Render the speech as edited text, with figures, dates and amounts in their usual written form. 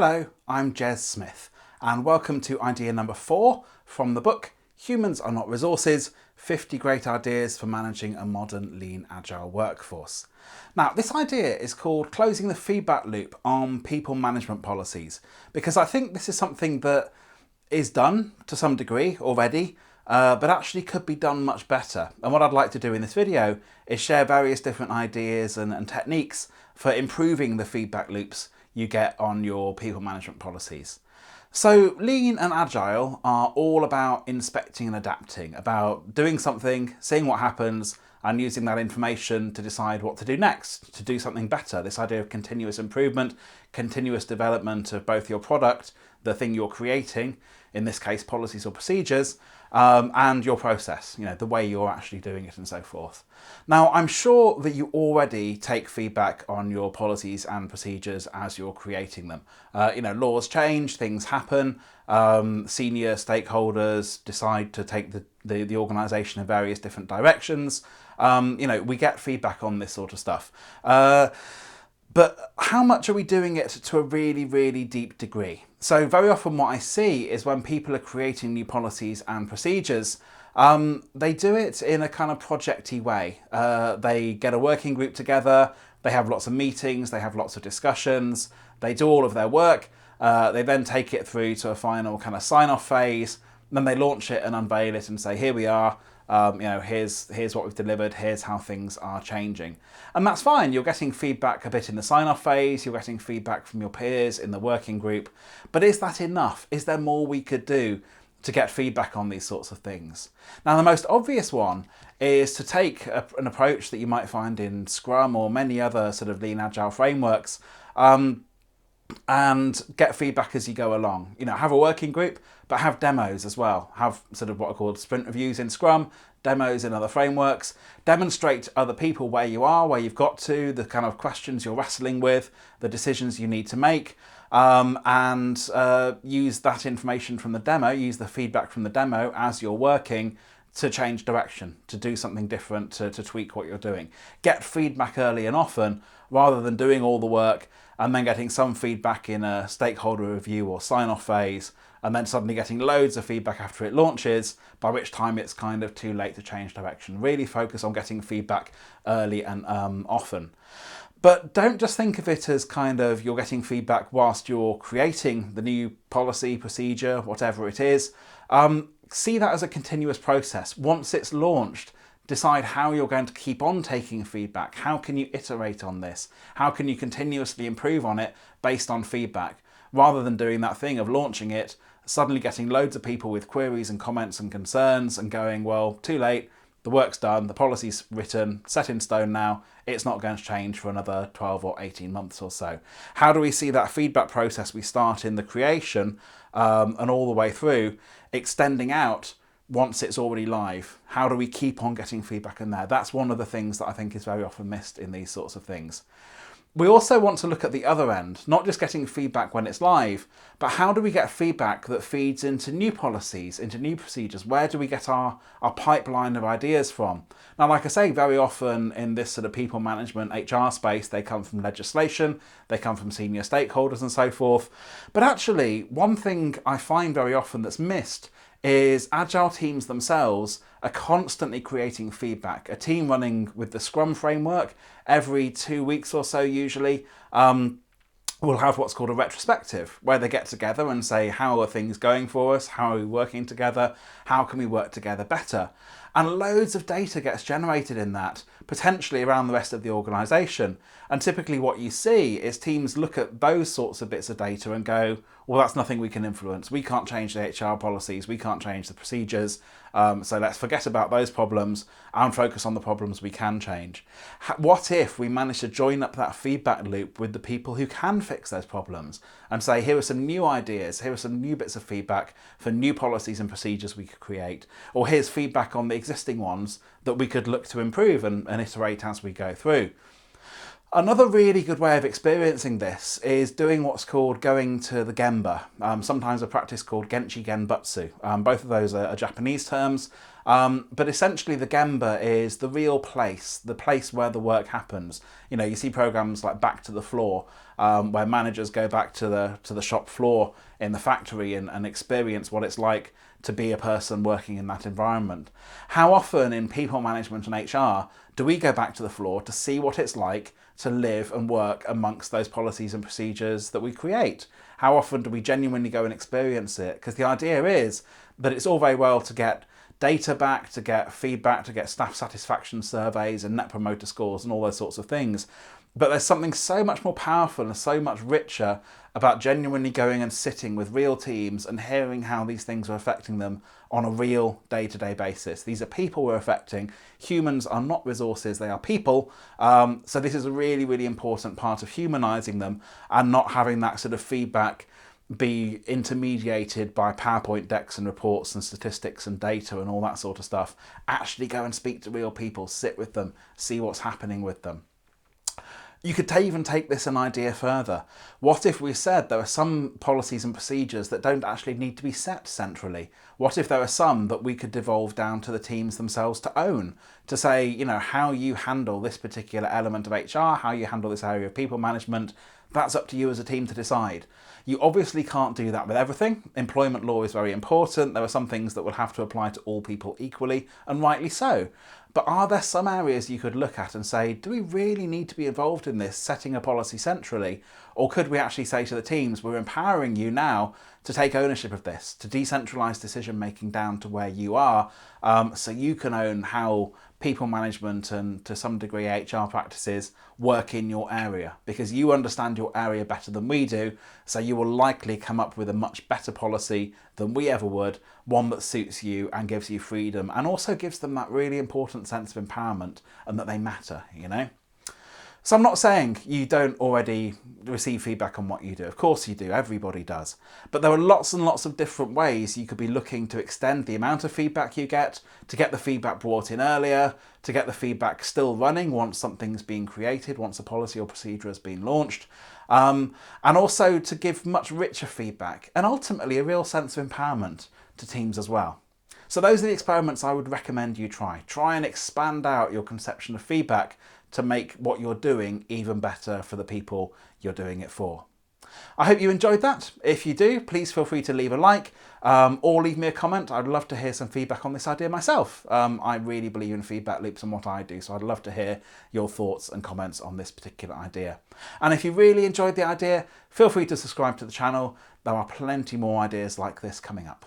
Hello, I'm Jez Smith, and welcome to idea number 4 from the book Humans Are Not Resources, 50 Great Ideas for Managing a Modern Lean Agile Workforce. Now, this idea is called Closing the Feedback Loop on People Management Policies, because I think this is something that is done to some degree already, but actually could be done much better. And what I'd like to do in this video is share various different ideas and techniques for improving the feedback loops you get on your people management policies. So Lean and Agile are all about inspecting and adapting, about doing something, seeing what happens, and using that information to decide what to do next, to do something better. This idea of continuous improvement, continuous development of both your product, the thing you're creating, in this case policies or procedures, and your process, the way you're actually doing it and so forth. Now, I'm sure that you already take feedback on your policies and procedures as you're creating them. Laws change, things happen, senior stakeholders decide to take the organisation in various different directions. We get feedback on this sort of stuff. But how much are we doing it to a really, really deep degree? So very often what I see is when people are creating new policies and procedures, they do it in a kind of projecty way. They get a working group together, they have lots of meetings, they have lots of discussions, they do all of their work, they then take it through to a final kind of sign-off phase, then they launch it and unveil it and say, here we are. Here's what we've delivered, here's how things are changing. And that's fine, you're getting feedback a bit in the sign-off phase, you're getting feedback from your peers in the working group, but is that enough? Is there more we could do to get feedback on these sorts of things? Now, the most obvious one is to take an approach that you might find in Scrum or many other sort of Lean Agile frameworks, and get feedback as you go along. Have a working group, but have demos as well. Have sort of what are called sprint reviews in Scrum, demos in other frameworks. Demonstrate to other people where you are, where you've got to, the kind of questions you're wrestling with, the decisions you need to make, and use that information from the demo, use the feedback from the demo as you're working to change direction, to do something different, to tweak what you're doing. Get feedback early and often, rather than doing all the work and then getting some feedback in a stakeholder review or sign-off phase, and then suddenly getting loads of feedback after it launches, by which time it's kind of too late to change direction. Really focus on getting feedback early and often. But don't just think of it as kind of you're getting feedback whilst you're creating the new policy, procedure, whatever it is. See that as a continuous process. Once it's launched, decide how you're going to keep on taking feedback. How can you iterate on this? How can you continuously improve on it based on feedback? Rather than doing that thing of launching it, suddenly getting loads of people with queries and comments and concerns and going, well, too late, the work's done, the policy's written, set in stone now, it's not going to change for another 12 or 18 months or so. How do we see that feedback process we start in the creation and all the way through, extending out once it's already live? How do we keep on getting feedback in there? That's one of the things that I think is very often missed in these sorts of things. We also want to look at the other end, not just getting feedback when it's live, but how do we get feedback that feeds into new policies, into new procedures? Where do we get our pipeline of ideas from? Now, like I say, very often in this sort of people management HR space, they come from legislation, they come from senior stakeholders and so forth. But actually, one thing I find very often that's missed is Agile teams themselves are constantly creating feedback. A team running with the Scrum framework every 2 weeks or so usually will have what's called a retrospective, where they get together and say, how are things going for us? How are we working together? How can we work together better? And loads of data gets generated in that, potentially around the rest of the organisation. And typically what you see is teams look at those sorts of bits of data and go, well, that's nothing we can influence. We can't change the HR policies. We can't change the procedures. So let's forget about those problems and focus on the problems we can change. What if we manage to join up that feedback loop with the people who can fix those problems and say, here are some new ideas, here are some new bits of feedback for new policies and procedures we could create, or here's feedback on the existing ones that we could look to improve and iterate as we go through. Another really good way of experiencing this is doing what's called going to the Gemba, sometimes a practice called Genchi Genbutsu. Both of those are Japanese terms. But essentially the Gemba is the real place, the place where the work happens. You know, you see programs like Back to the Floor, where managers go back to the shop floor in the factory and experience what it's like to be a person working in that environment. How often in people management and HR do we go back to the floor to see what it's like to live and work amongst those policies and procedures that we create? How often do we genuinely go and experience it? Because the idea is that it's all very well to get data back, to get feedback, to get staff satisfaction surveys and net promoter scores and all those sorts of things. But there's something so much more powerful and so much richer about genuinely going and sitting with real teams and hearing how these things are affecting them on a real day-to-day basis. These are people we're affecting. Humans are not resources, they are people. So this is a really, really important part of humanising them and not having that sort of feedback be intermediated by PowerPoint decks and reports and statistics and data and all that sort of stuff. Actually go and speak to real people, sit with them, see what's happening with them. You could even take this an idea further. What if we said there are some policies and procedures that don't actually need to be set centrally? What if there are some that we could devolve down to the teams themselves to own? To say, you know, how you handle this particular element of HR, how you handle this area of people management, that's up to you as a team to decide. You obviously can't do that with everything. Employment law is very important. There are some things that will have to apply to all people equally, and rightly so. But are there some areas you could look at and say, do we really need to be involved in this, setting a policy centrally? Or could we actually say to the teams, we're empowering you now to take ownership of this, to decentralise decision making down to where you are, so you can own how people management and to some degree HR practices work in your area, because you understand your area better than we do, so you will likely come up with a much better policy than we ever would, one that suits you and gives you freedom and also gives them that really important sense of empowerment and that they matter, you know? So I'm not saying you don't already receive feedback on what you do. Of course you do, everybody does. But there are lots and lots of different ways you could be looking to extend the amount of feedback you get, to get the feedback brought in earlier, to get the feedback still running once something's been created, once a policy or procedure has been launched, and also to give much richer feedback and ultimately a real sense of empowerment to teams as well. So those are the experiments I would recommend you try. Try and expand out your conception of feedback to make what you're doing even better for the people you're doing it for. I hope you enjoyed that. If you do, please feel free to leave a like or leave me a comment. I'd love to hear some feedback on this idea myself. I really believe in feedback loops and what I do, so I'd love to hear your thoughts and comments on this particular idea. And if you really enjoyed the idea, feel free to subscribe to the channel. There are plenty more ideas like this coming up.